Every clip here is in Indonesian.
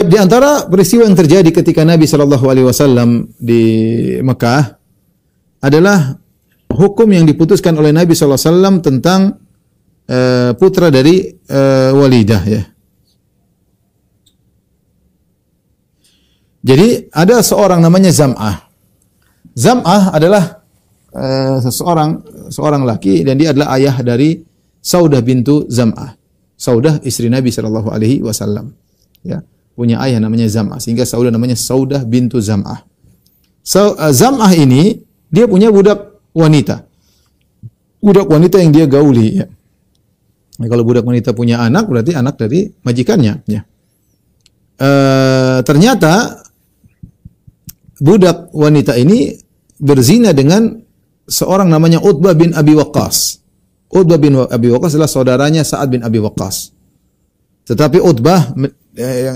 Di antara peristiwa yang terjadi ketika Nabi Shallallahu Alaihi Wasallam di Mekah adalah hukum yang diputuskan oleh Nabi Shallallahu Alaihi Wasallam tentang putra dari Walidah, ya. Jadi ada seorang namanya Zam'ah. Zam'ah adalah seorang laki dan dia adalah ayah dari Saudah bintu Zam'ah. Saudah istri Nabi Shallallahu Alaihi Wasallam, ya. Punya ayah namanya Zam'ah, sehingga Saudah namanya Saudah bintu Zam'ah. Zam'ah ini dia punya budak wanita. Budak wanita yang dia gauli, ya. Nah, kalau budak wanita punya anak berarti anak dari majikannya, ya. Ternyata budak wanita ini berzina dengan seorang namanya Utbah bin Abi Waqqas. Utbah bin Abi Waqqas adalah saudaranya Sa'ad bin Abi Waqqas. Tetapi Utbah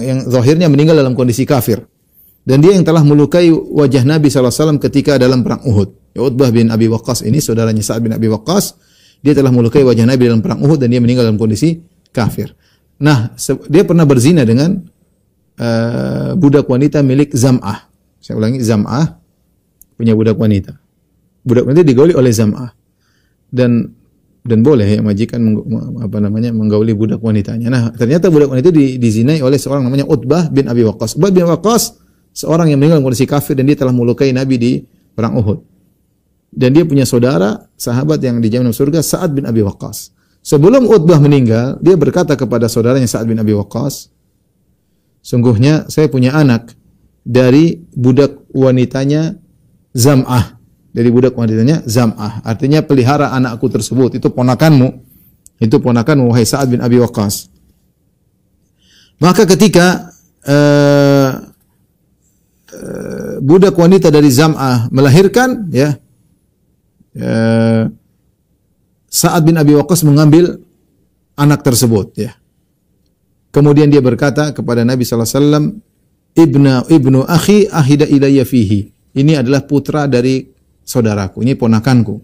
yang zahirnya meninggal dalam kondisi kafir. Dan dia yang telah melukai wajah Nabi SAW ketika dalam perang Uhud. Utbah bin Abi Waqqas ini saudaranya Sa'ad bin Abi Waqqas. Dia telah melukai wajah Nabi dalam perang Uhud dan dia meninggal dalam kondisi kafir. Nah, dia pernah berzina dengan budak wanita milik Zam'ah. Saya ulangi, Zam'ah punya budak wanita. Budak wanita digauli oleh Zam'ah. Dan boleh ya majikan menggauli budak wanitanya. Nah, ternyata budak wanita itu dizinai oleh seorang namanya Utbah bin Abi Waqqas. Utbah bin Waqqas seorang yang meninggal dalam kondisi kafir dan dia telah melukai Nabi di perang Uhud. Dan dia punya saudara sahabat yang dijamin surga, Sa'ad bin Abi Waqqas. Sebelum Utbah meninggal, dia berkata kepada saudaranya Sa'ad bin Abi Waqqas, sungguhnya saya punya anak dari budak wanitanya Zam'ah. Dari budak wanitanya Zam'ah. Artinya pelihara anakku tersebut. Itu ponakanmu. Itu ponakanmu, wahai Sa'ad bin Abi Waqqas. Maka ketika budak wanita dari Zam'ah melahirkan, ya, Sa'ad bin Abi Waqqas mengambil anak tersebut, ya. Kemudian dia berkata kepada Nabi sallallahu alaihi wasallam, "Ibnu akhi ahida ilayya fihi." Ini adalah putra dari saudaraku, ini ponakanku.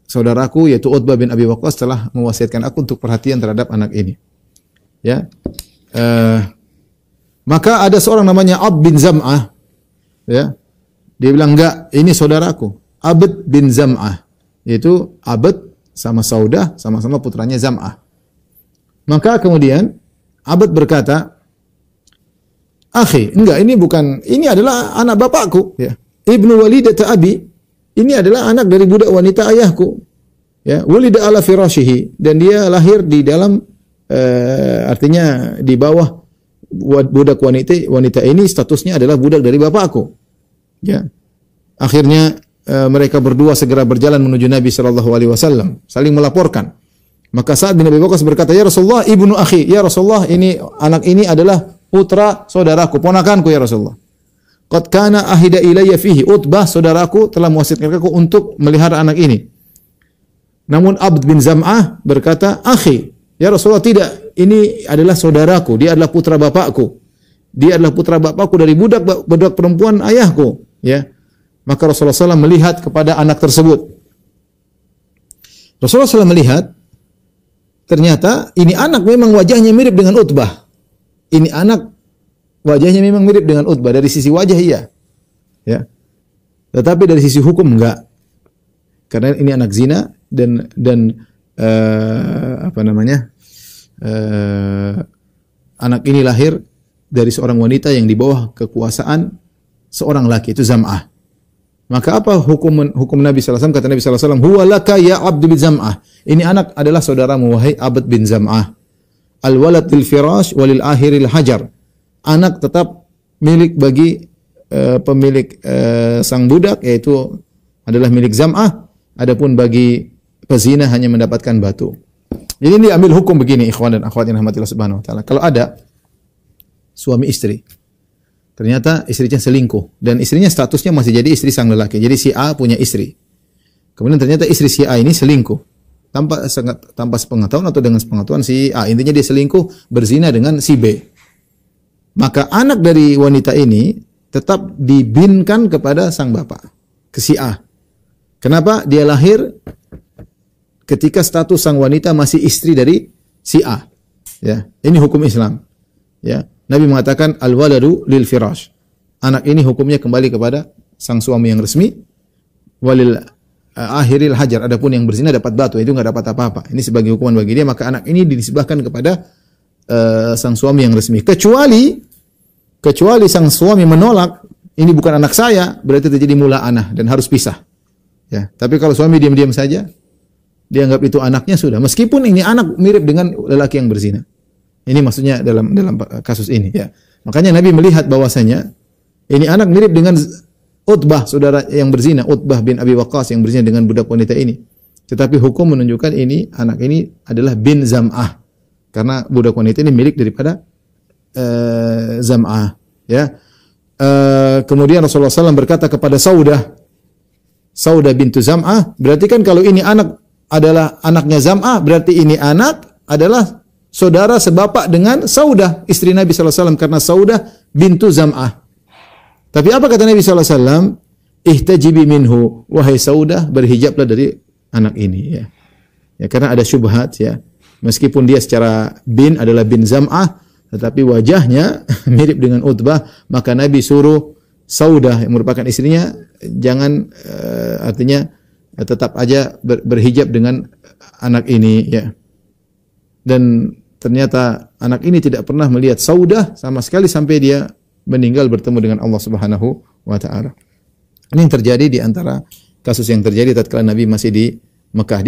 Saudaraku yaitu Utbah bin Abi Waqqas telah mewasiatkan aku untuk perhatian terhadap anak ini. Ya. Maka ada seorang namanya Abd bin Zam'ah, ya. Dia bilang, enggak, ini saudaraku, Abd bin Zam'ah. Yaitu Abd sama Saudah sama-sama putranya Zam'ah. Maka kemudian Abd berkata, "Akhi, enggak, ini adalah anak bapakku, ya. Ibnu Walidah Abi, ini adalah anak dari budak wanita ayahku. Ya, walida ala firashihi, dan dia lahir di dalam artinya di bawah budak wanita ini statusnya adalah budak dari bapakku." Ya. Akhirnya mereka berdua segera berjalan menuju Nabi sallallahu alaihi wasallam, saling melaporkan. Maka Sa'ad bin Abi Waqqas berkata, "Ya Rasulullah, ibnu akhi, ya Rasulullah, anak ini adalah putra saudaraku, ponakanku ya Rasulullah. Qad kana ahida ilayya fihi, Utbah saudaraku telah mewasiatkan aku untuk melihara anak ini." Namun Abd bin Zam'ah berkata, "Akhi, ya Rasulullah, tidak, ini adalah saudaraku, dia adalah putra bapakku. Dia adalah putra bapakku dari budak perempuan ayahku." Ya. Maka Rasulullah SAW melihat kepada anak tersebut. Rasulullah SAW melihat, ternyata ini anak memang wajahnya mirip dengan Utbah. Ini anak wajahnya memang mirip dengan Utbah, dari sisi wajah iya. Ya. Tetapi dari sisi hukum enggak. Karena ini anak zina dan anak ini lahir dari seorang wanita yang di bawah kekuasaan seorang laki, itu Zam'ah. Maka apa hukum Nabi sallallahu alaihi wasallam? Kata Nabi sallallahu alaihi wasallam, "Huwa laka ya Abd bin Zam'ah." Ini anak adalah saudaramu, wahai Abd bin Zam'ah. Al-walad lil firash walil ahiril hajar. Anak tetap milik bagi pemilik sang budak, yaitu adalah milik Zam'ah. Adapun bagi pezina hanya mendapatkan batu. Jadi ini diambil hukum begini, ikhwan dan akhwat yang rahmatillah subhanahu wa ta'ala. Kalau ada suami istri, ternyata istrinya selingkuh dan istrinya statusnya masih jadi istri sang lelaki. Jadi si A punya istri. Kemudian ternyata istri si A ini selingkuh tanpa sepengetahuan atau dengan sepengetahuan si A. Intinya dia selingkuh, berzina dengan si B. Maka anak dari wanita ini tetap dibinkan kepada sang bapak, ke si A. Kenapa? Dia lahir ketika status sang wanita masih istri dari si A. Ya, ini hukum Islam. Ya. Nabi mengatakan al-waladu lil firash. Anak ini hukumnya kembali kepada sang suami yang resmi. Walil akhiril hajar. Adapun yang berzina dapat batu, itu enggak dapat apa-apa. Ini sebagai hukuman bagi dia, maka anak ini dinisbahkan kepada sang suami yang resmi. Kecuali sang suami menolak, ini bukan anak saya, berarti terjadi mula'anah dan harus pisah. Ya, tapi kalau suami diam-diam saja, dianggap itu anaknya sudah. Meskipun ini anak mirip dengan lelaki yang berzina. Ini maksudnya dalam kasus ini. Ya, makanya Nabi melihat bahwasanya ini anak mirip dengan Utbah, saudara yang berzina, Utbah bin Abi Waqqas yang berzina dengan budak wanita ini. Tetapi hukum menunjukkan ini anak ini adalah bin Zam'ah, karena budak wanita ini milik daripada Zam'ah. Ya. Kemudian Rasulullah SAW berkata kepada Saudah bintu Zam'ah, berarti kan kalau ini anak adalah anaknya Zam'ah, berarti ini anak adalah saudara sebapak dengan Saudah, istri Nabi SAW, karena Saudah bintu Zam'ah. Tapi apa kata Nabi SAW? Ihtajibi minhu, wahai Saudah, berhijablah dari anak ini. Ya. Ya, karena ada syubhat, ya. Meskipun dia secara bin adalah bin Zam'ah, tetapi wajahnya mirip dengan Utbah, maka Nabi suruh Saudah yang merupakan istrinya jangan artinya tetap aja berhijab dengan anak ini, ya. Dan ternyata anak ini tidak pernah melihat Saudah sama sekali sampai dia meninggal bertemu dengan Allah Subhanahu wa taala. Ini yang terjadi di antara kasus yang terjadi tatkala Nabi masih di Mekah.